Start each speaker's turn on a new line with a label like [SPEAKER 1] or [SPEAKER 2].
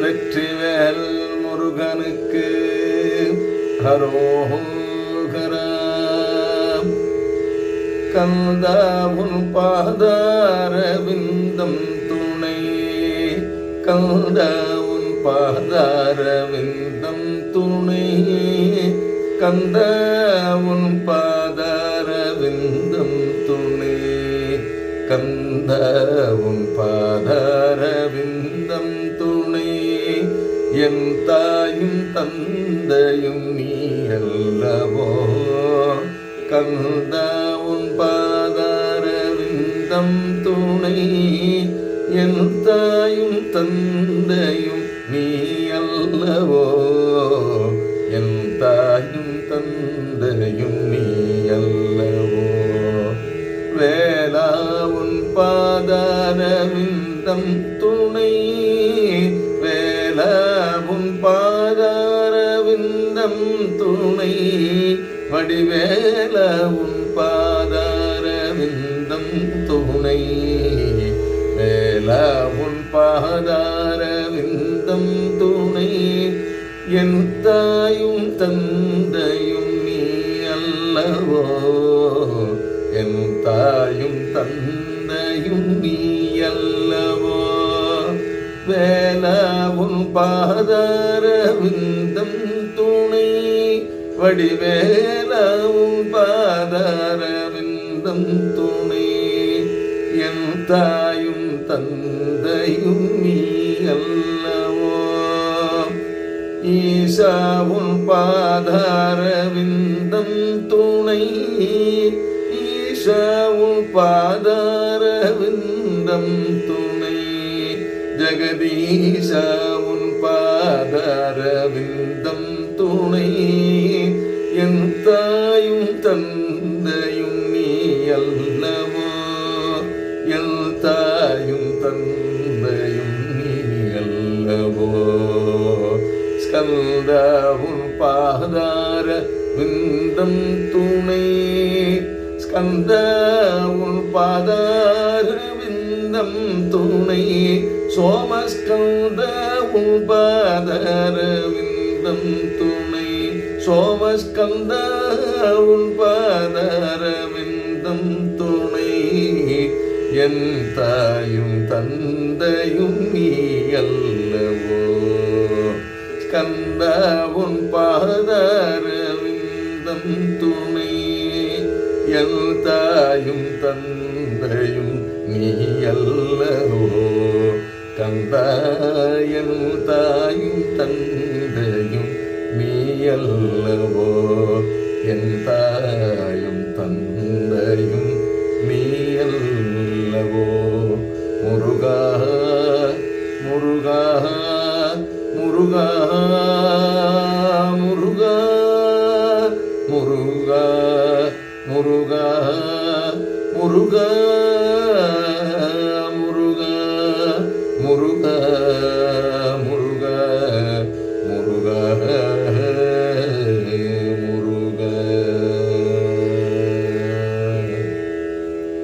[SPEAKER 1] வெற்றிவேல் முருகனுக்கு ஹரோஹரா. கந்தா உன் பாதாரவிந்தம் துணை, கந்தா உன் பாதாரவிந்தம் துணை, கந்தா உன் பாதாரவிந்தம் துணை, கந்தா உன் பாதாரவிந்தம் துணை. என் தாயும் தந்தையும் நீ அல்லவோ, கந்தா உன் பாதாரவிந்தம் துணை. என் தாயும் தந்தையும் நீ அல்லவோ, என் தாயும் தந்தையும் நீ அல்லவோ. வேளா உன் பாதாரவிந்தம் துணை, வேளா உன் பாதாரவிந்தம் துணை, வடிவேல உன் பாதாரவிந்தம் துணை, வேளா உன் பாதாரவிந்தம் துணை. என் தாயும் தந்தையும் நீ அல்லவோ, என் தாயும் தந்தையும் நீ அல்லவோ. வேளா உன் பாதாரவிந்தம் துணை, வடிவேலா உன் பாதாரவிந்தம் துணை. என் தாயும் தந்தையும் நீ அல்லவோ. ஈசா உன் பாதாரவிந்தம் துணை, ஈசா உன் பாதாரவிந்தம் துணை. ஜெகதீசா உன் பாதாரவிந்தம் துணை. என் தாயும் தந்தையும் நீ அல்லவோ, என் தாயும் தந்தையும் நீ அல்லவோ. ஸ்கந்தா உன் பாதாரவிந்தம் துணை, ஸ்கந்தா உன் பாதாரவிந்தம் துணை. சோமஸ்கந்தா உன் பாதாரவிந்தம் துணை, சோமஸ்கந்தா உன் பாதாரவிந்தம் துணை. என் தாயும் தந்தையும் நீ அல்லவோ, ஸ்கந்தா உன் பாதாரவிந்தம் துணை. என் தாயும் தந்தையும் நீ அல்லவோ, கந்தா என் தாயும் தந்தையும் நீ அல்லவோ, என் தாயும் தந்தையும் நீ அல்லவோ. முருகா முருகா முருகா முருகா முருகா முருகா முருகா முருகா. முருகா